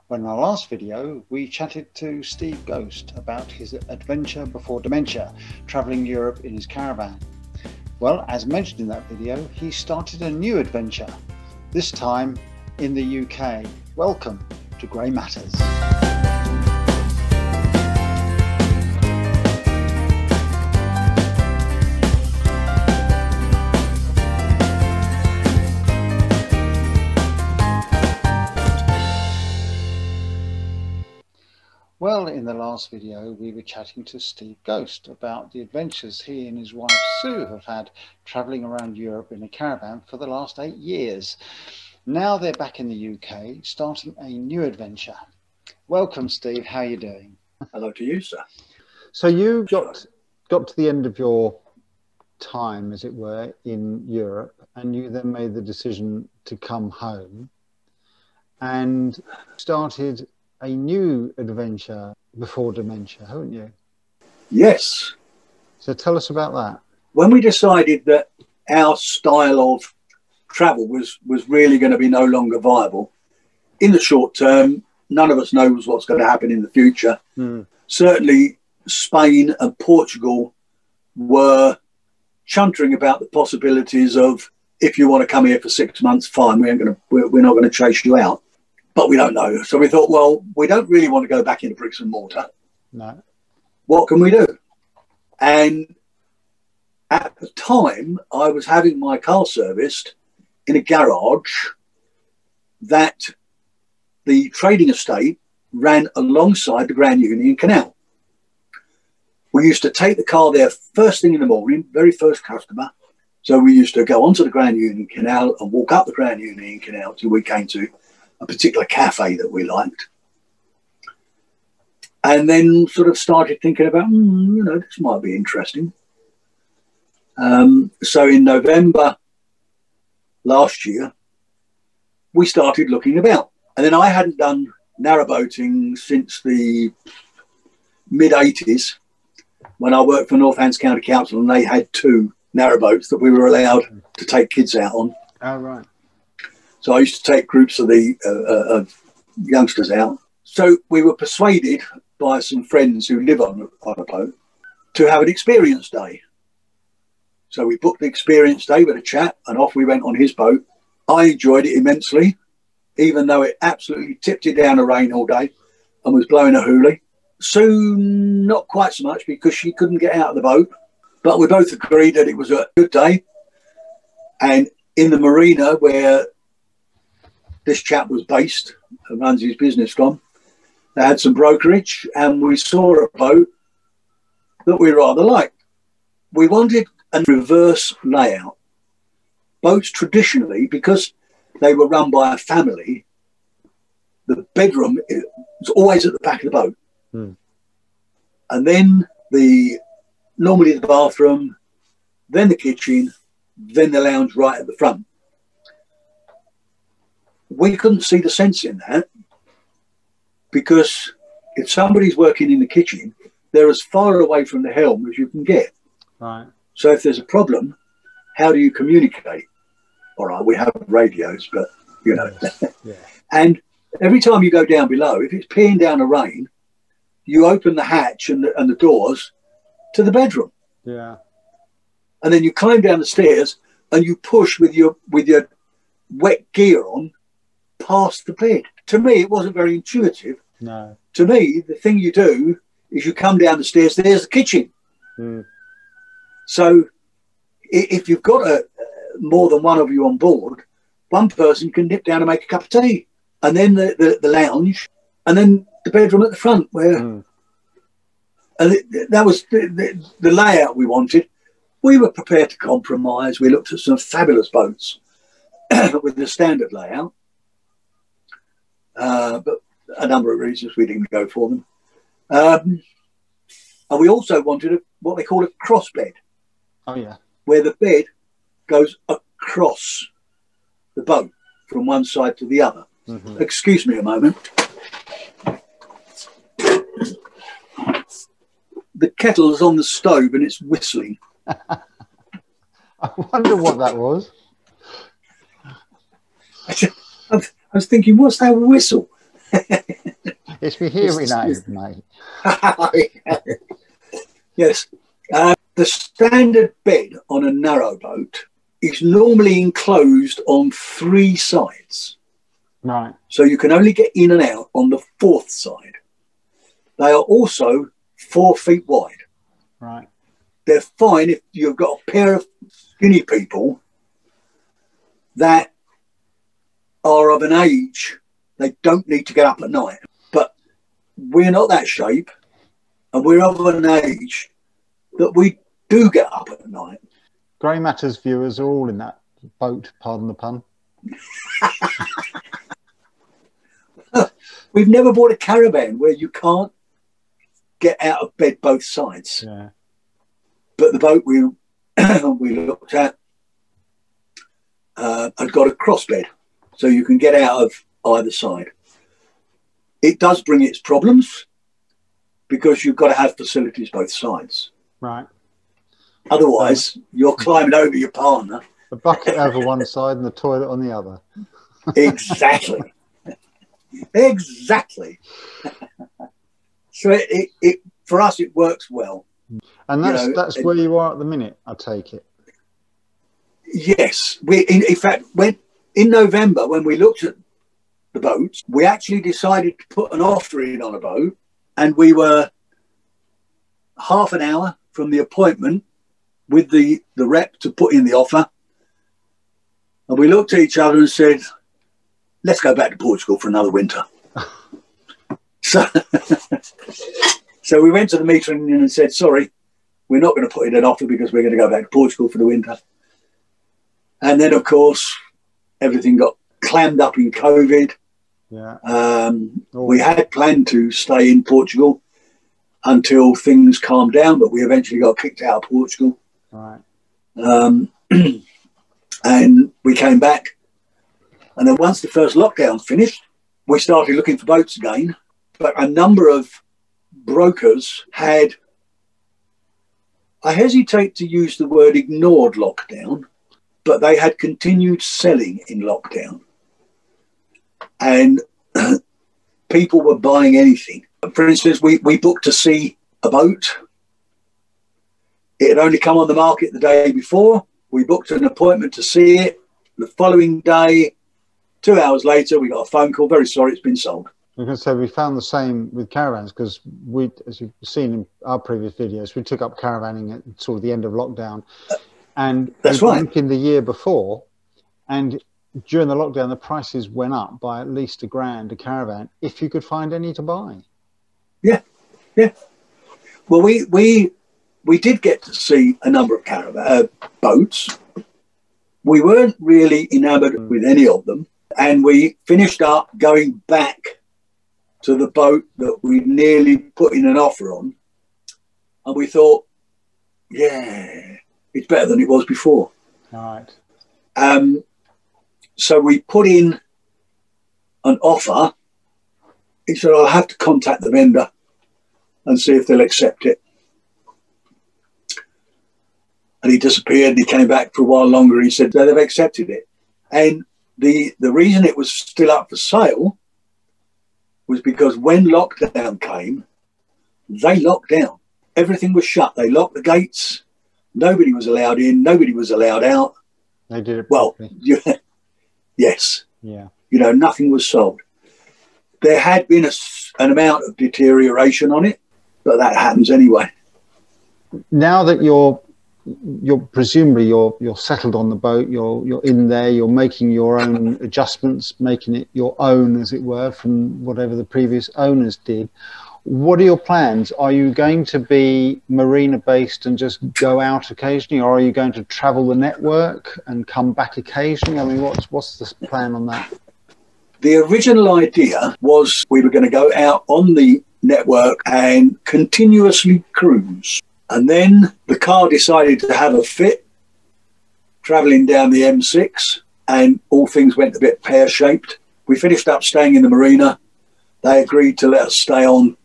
Well, in our last video, we chatted to Steve Ghost about his adventure before dementia, travelling Europe in his caravan. Well, as mentioned in that video, he started a new adventure, this time in the UK. Welcome to Grey Matters. Well, in the last video, we were chatting to Steve Ghost about the adventures he and his wife Sue have had travelling around Europe in a caravan for the last 8 years. Now they're back in the UK, starting a new adventure. Welcome, Steve. How are you doing? Hello to you, sir. So you got to the end of your time, as it were, in Europe, and you then made the decision to come home and started a new adventure before dementia, haven't you? Yes. So tell us about that. When we decided that our style of travel was really going to be no longer viable, in the short term, none of us knows what's going to happen in the future. Certainly Spain and Portugal were chuntering about the possibilities of, if you want to come here for 6 months, fine, we're not going to chase you out. But we don't know. So we thought, well, we don't really want to go back into bricks and mortar. No. What can we do? And at the time, I was having my car serviced in a garage that the trading estate ran alongside the Grand Union Canal. We used to take the car there first thing in the morning, very first customer. So we used to go onto the Grand Union Canal and walk up the Grand Union Canal till we came to a particular cafe that we liked, and then sort of started thinking about, this might be interesting. So in November last year, we started looking about, and then I hadn't done narrowboating since the mid-80s when I worked for Northants County Council, and they had 2 narrowboats that we were allowed to take kids out on. Oh, right. So I used to take groups of the youngsters out. So we were persuaded by some friends who live on a boat to have an experience day. So we booked the experience day with a chap, and off we went on his boat. I enjoyed it immensely, even though it absolutely tipped it down the rain all day and was blowing a hoolie. Soon, not quite so much, because she couldn't get out of the boat. But we both agreed that it was a good day. And in the marina where this chap was based and runs his business from, they had some brokerage, and we saw a boat that we rather liked. We wanted a reverse layout. Boats traditionally, because they were run by a family, the bedroom was always at the back of the boat. And then normally the bathroom, then the kitchen, then the lounge right at the front. We couldn't see the sense in that, because if somebody's working in the kitchen, they're as far away from the helm as you can get. Right. So if there's a problem, how do you communicate? All right, we have radios, but Yeah. And every time you go down below, if it's peeing down the rain, you open the hatch and the doors to the bedroom. Yeah. And then you climb down the stairs and you push with your wet gear on past the bed. To me, it wasn't very intuitive. No. To me, the thing you do is you come down the stairs, there's the kitchen. So if you've got more than one of you on board, one person can nip down and make a cup of tea, and then the lounge, and then the bedroom at the front, where and that was the layout we wanted. We were prepared to compromise. We looked at some fabulous boats with the standard layout. But a number of reasons we didn't go for them. And we also wanted what they call a cross bed. Oh, yeah. Where the bed goes across the boat from one side to the other. Excuse me a moment. The kettle's on the stove and it's whistling. I wonder what that was. I was thinking, what's that whistle? It's my hearing aid, mate. Yes. The standard bed on a narrowboat is normally enclosed on 3 sides. Right. So you can only get in and out on the 4th side. They are also 4 feet wide. Right. They're fine if you've got a pair of skinny people that are of an age they don't need to get up at night. But we're not that shape, and we're of an age that we do get up at night. Grey Matters viewers are all in that boat, pardon the pun. We've never bought a caravan where you can't get out of bed both sides. Yeah. But the boat we looked at had got a cross bed, so you can get out of either side. It does bring its problems because you've got to have facilities both sides. Right. Otherwise, you're climbing over your partner. The bucket over one side and the toilet on the other. Exactly. Exactly. So it for us, it works well. And that's where you are at the minute, I take it. Yes. In fact, in November, when we looked at the boats, we actually decided to put an offer in on a boat, and we were half an hour from the appointment with the rep to put in the offer. And we looked at each other and said, let's go back to Portugal for another winter. So we went to the meeting and said, sorry, we're not going to put in an offer because we're going to go back to Portugal for the winter. And then, of course, everything got clammed up in COVID. Yeah. We had planned to stay in Portugal until things calmed down, but we eventually got kicked out of Portugal. Right. And we came back. And then once the first lockdown finished, we started looking for boats again. But a number of brokers had, I hesitate to use the word ignored lockdown, but they had continued selling in lockdown. And people were buying anything. For instance, we booked to see a boat. It had only come on the market the day before. We booked an appointment to see it. The following day, 2 hours later, we got a phone call. Very sorry, it's been sold. I was going to say, we found the same with caravans because we, as you've seen in our previous videos, we took up caravanning at sort of the end of lockdown. And that's right. In the year before, and during the lockdown, the prices went up by at least $1,000 a caravan if you could find any to buy. Yeah, yeah. Well, we did get to see a number of caravan boats. We weren't really enamored with any of them, and we finished up going back to the boat that we nearly put in an offer on, and we thought, yeah, it's better than it was before. All right. So we put in an offer. He said, I'll have to contact the vendor and see if they'll accept it. And he disappeared, and he came back for a while longer. He said, they've accepted it. And the reason it was still up for sale was because when lockdown came, they locked down. Everything was shut. They locked the gates. Nobody was allowed in. Nobody was allowed out. They did it well, properly. Yes. Yeah. You know, nothing was sold. There had been an amount of deterioration on it, but that happens anyway. Now that you're presumably you're settled on the boat, you're in there, you're making your own adjustments, making it your own, as it were, from whatever the previous owners did. What are your plans? Are you going to be marina based and just go out occasionally, or are you going to travel the network and come back occasionally? I mean, what's the plan on that? The original idea was we were going to go out on the network and continuously cruise. And then the car decided to have a fit traveling down the M6, and all things went a bit pear-shaped. We finished up staying in the marina. They agreed to let us stay on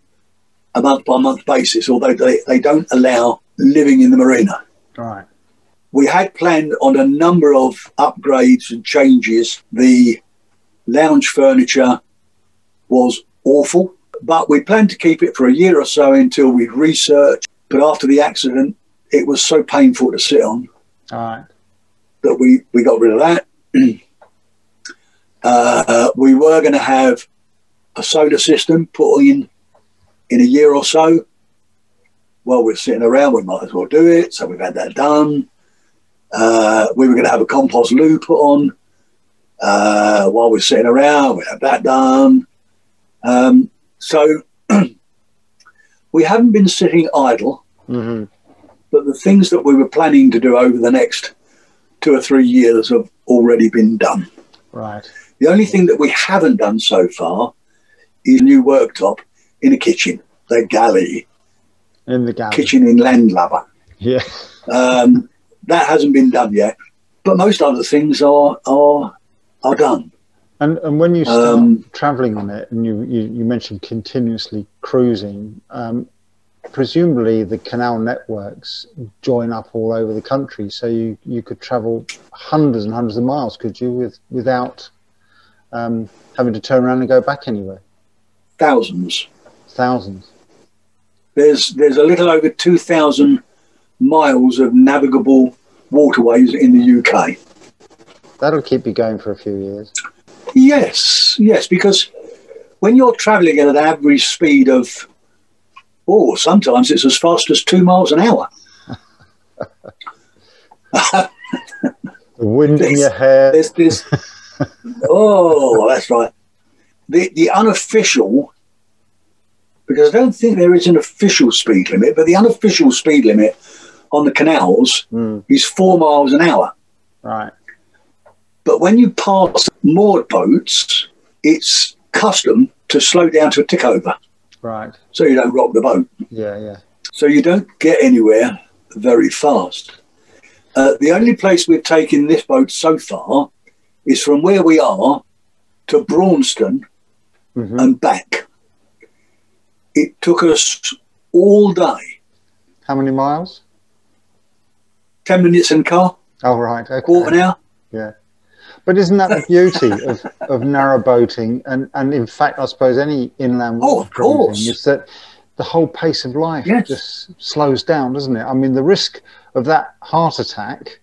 a month-by-month basis, although they don't allow living in the marina. Right. We had planned on a number of upgrades and changes. The lounge furniture was awful. But we planned to keep it for a year or so until we'd researched. But after the accident, it was so painful to sit on that we got rid of that. We were going to have a solar system put in a year or so. While we're sitting around, we might as well do it. So we've had that done. We were going to have a compost loo put on. While we're sitting around, we had that done. So we haven't been sitting idle, but the things that we were planning to do over the next 2 or 3 years have already been done. Right. The only thing that we haven't done so far is a new worktop in the kitchen, the galley. In the galley. Kitchen in Landlubber. Yeah. That hasn't been done yet, but most other things are done. And when you start travelling on it, and you mentioned continuously cruising, presumably the canal networks join up all over the country, so you could travel hundreds and hundreds of miles, could you, without having to turn around and go back anywhere? Thousands. There's a little over 2,000 miles of navigable waterways in the UK. That'll keep you going for a few years. Yes, because when you're travelling at an average speed of, sometimes it's as fast as 2 miles an hour. The wind in your hair. There's that's right. The unofficial, because I don't think there is an official speed limit, but the unofficial speed limit on the canals is 4 miles an hour. Right. But when you pass moored boats, it's custom to slow down to a tick over. Right. So you don't rock the boat. Yeah. So you don't get anywhere very fast. The only place we've taken this boat so far is from where we are to Braunston and back. It took us all day. How many miles? 10 minutes in car. Oh, right. Okay. Quarter of an hour. Yeah. But isn't that the beauty of narrow boating and in fact, I suppose, any inland water cruising, is that the whole pace of life just slows down, doesn't it? I mean, the risk of that heart attack,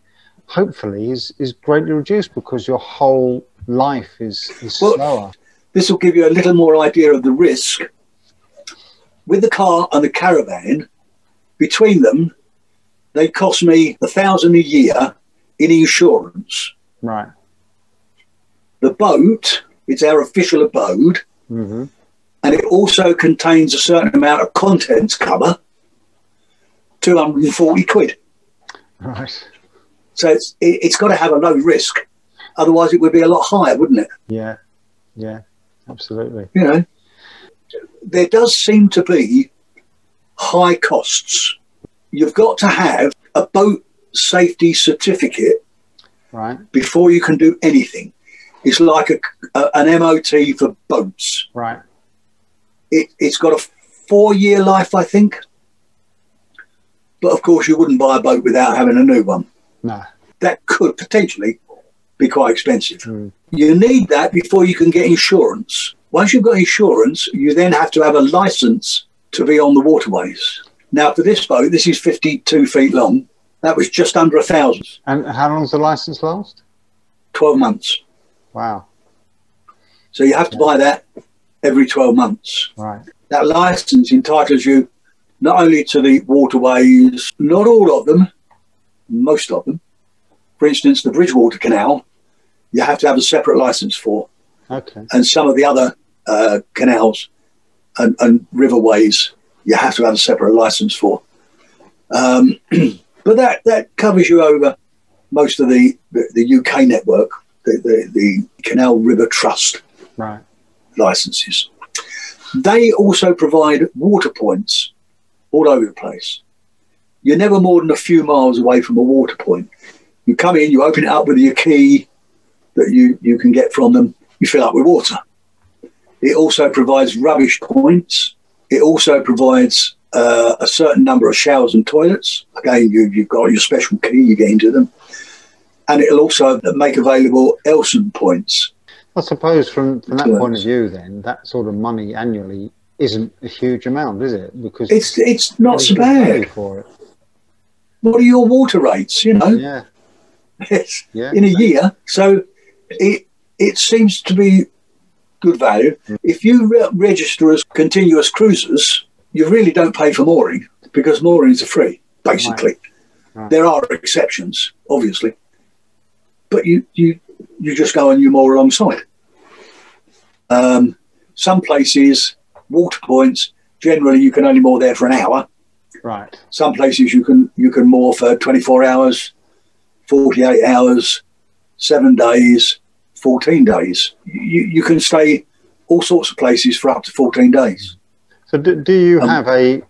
hopefully, is greatly reduced because your whole life is slower. This will give you a little more idea of the risk. With the car and the caravan, between them, they cost me $1,000 a year in insurance. Right. The boat, it's our official abode, and it also contains a certain amount of contents cover, 240 quid. Right. So it's got to have a low risk, otherwise it would be a lot higher, wouldn't it? Yeah, absolutely. You know, there does seem to be high costs. You've got to have a boat safety certificate before you can do anything. It's like an MOT for boats. Right. It's got a 4-year life, I think. But of course, you wouldn't buy a boat without having a new one. No. That could potentially be quite expensive. You need that before you can get insurance. Once you've got insurance, you then have to have a license to be on the waterways. Now, for this boat, this is 52 feet long. That was just under 1,000. And how long does the license last? 12 months. Wow. So you have to buy that every 12 months. Right. That license entitles you not only to the waterways, not all of them, most of them. For instance, the Bridgewater Canal, you have to have a separate license for. Okay. And some of the other canals and riverways, you have to have a separate license for. But that covers you over most of the UK network, the Canal River Trust licenses. They also provide water points all over the place. You're never more than a few miles away from a water point. You come in, you open it up with your key that you can get from them, you fill up with water. It also provides rubbish points. It also provides a certain number of showers and toilets. Again, you've got your special key, you get into them. And it'll also make available Elson points. I suppose from that point of view, then that sort of money annually isn't a huge amount, is it? Because it's not so bad for it. What are your water rates? You know, Yeah, in a year, so it seems to be good value. If you register as continuous cruisers, you really don't pay for mooring because moorings are free, basically. Right. There are exceptions, obviously, but you just go and you moor alongside. Some places, water points, generally you can only moor there for an hour. Right. Some places you can moor for 24 hours, 48 hours, 7 days, 14 days. You can stay all sorts of places for up to 14 days. So do you have a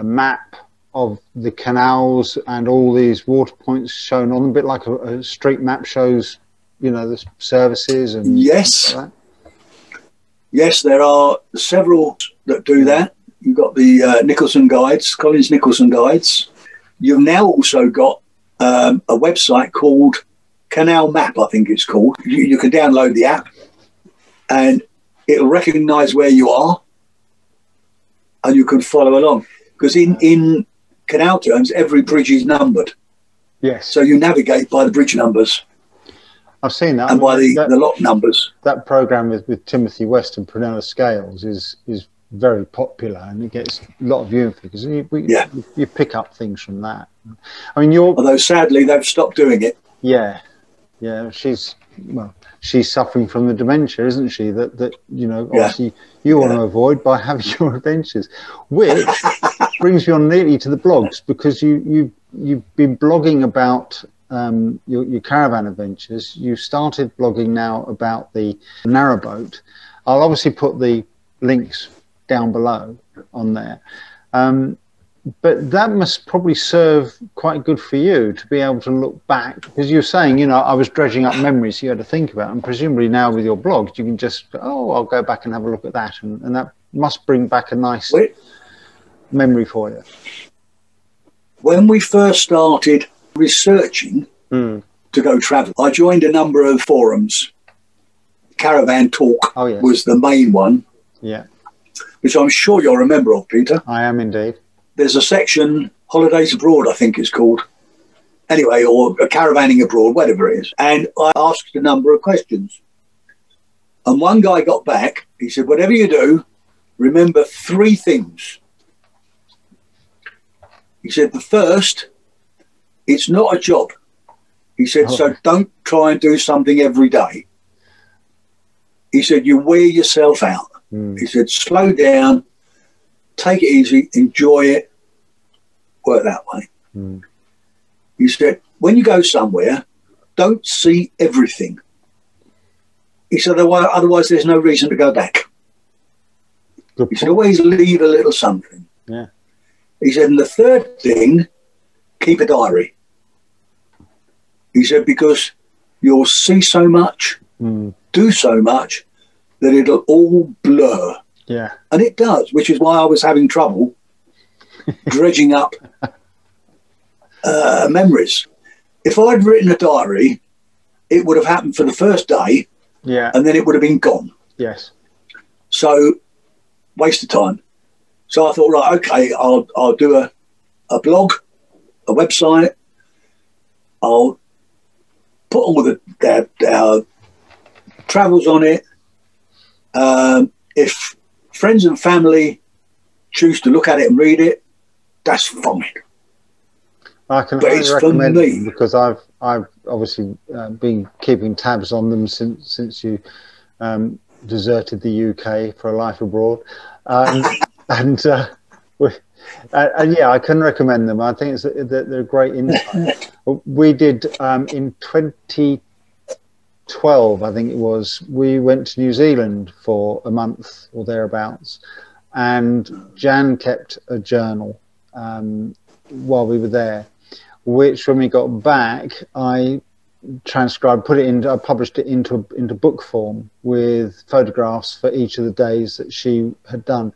map of the canals and all these water points shown on, a bit like a street map shows, you know, the services and yes, like that? Yes, there are several that do that. You've got the Nicholson Guides, Collins Nicholson Guides. You've now also got a website called Canal Map, I think it's called. You can download the app and it'll recognise where you are and you can follow along. Because in canal terms, every bridge is numbered. Yes. So you navigate by the bridge numbers. I've seen that. And by the lot numbers. That programme with Timothy West and Prunella Scales is very popular and it gets a lot of viewing figures. And you pick up things from that. I mean, although sadly they've stopped doing it. Yeah. Yeah, she's suffering from the dementia, isn't she? That you know, obviously you want to avoid by having your adventures, which brings me on neatly to the blogs, because you've been blogging about your caravan adventures. You started blogging now about the narrowboat. I'll obviously put the links down below on there. But that must probably serve quite good for you to be able to look back, because you're saying, you know, I was dredging up memories you had to think about, and presumably now with your blogs you can just, I'll go back and have a look at that, and that must bring back a nice memory for you. When we first started researching to go travel, I joined a number of forums. Caravan Talk was the main one, which I'm sure you're a member of, Peter. I am indeed. There's a section, Holidays Abroad, I think it's called. Anyway, or Caravanning Abroad, whatever it is. And I asked a number of questions. And one guy got back, he said, whatever you do, remember 3 things. He said, the first, it's not a job. He said, so don't try and do something every day. He said, you wear yourself out. He said, slow down. Take it easy, enjoy it, work that way. He said, when you go somewhere, don't see everything. He said, otherwise there's no reason to go back. He said, always leave a little something. Yeah. He said, and the third thing, keep a diary. He said, because you'll see so much, do so much, that it'll all blur. Yeah. And it does, which is why I was having trouble dredging up memories. If I'd written a diary, it would have happened for the first day, and then it would have been gone. Yes. So, waste of time. So I thought, right, okay, I'll do a blog, a website. I'll put all the travels on it. If friends and family choose to look at it and read it, that's fine. I can highly recommend it, because I've obviously been keeping tabs on them since you deserted the UK for a life abroad, and yeah, I can recommend them. I think they're great insight. We did in 2012, I think it was, we went to New Zealand for a month or thereabouts, and Jan kept a journal while we were there, which when we got back I transcribed, I published it into book form with photographs for each of the days that she had done.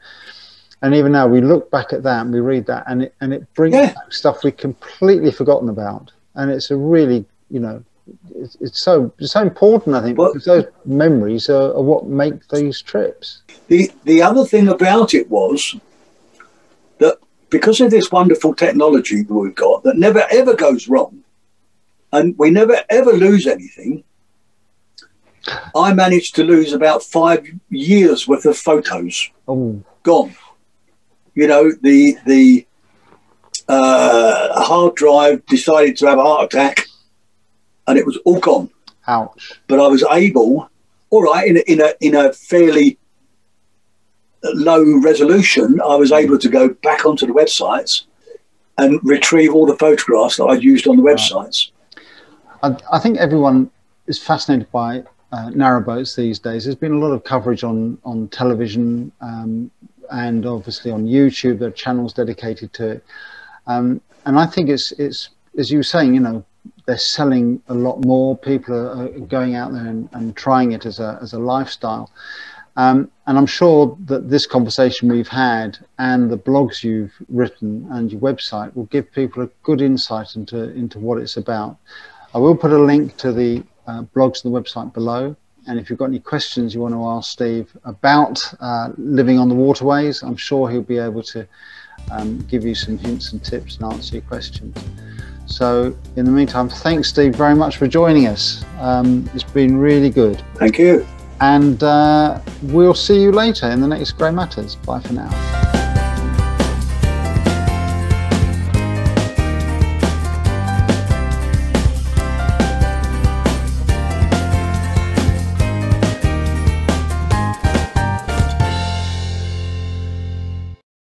And even now we look back at that and we read that, and it brings back stuff we've completely forgotten about, and it's a really, you know, it's so important, I think, Well, because those memories are what make these trips. The other thing about it was that because of this wonderful technology that we've got that never ever goes wrong, and we never ever lose anything, I managed to lose about 5 years worth of photos. Oh, Gone. You know, the hard drive decided to have a heart attack, and it was all gone. ouch. But I was able, all right, in a fairly low resolution, I was able to go back onto the websites and retrieve all the photographs that I'd used on the websites. I think everyone is fascinated by narrowboats these days. There's been a lot of coverage on television and obviously on YouTube. There are channels dedicated to it. And I think it's as you were saying, you know, they're selling a lot more. People are going out there and trying it as a lifestyle. And I'm sure that this conversation we've had and the blogs you've written and your website will give people a good insight into what it's about. I will put a link to the blogs and the website below. And if you've got any questions you want to ask Steve about living on the waterways, I'm sure he'll be able to give you some hints and tips and answer your questions. So in the meantime, thanks, Steve, very much for joining us. It's been really good. Thank you. And we'll see you later in the next Grey Matters. Bye for now.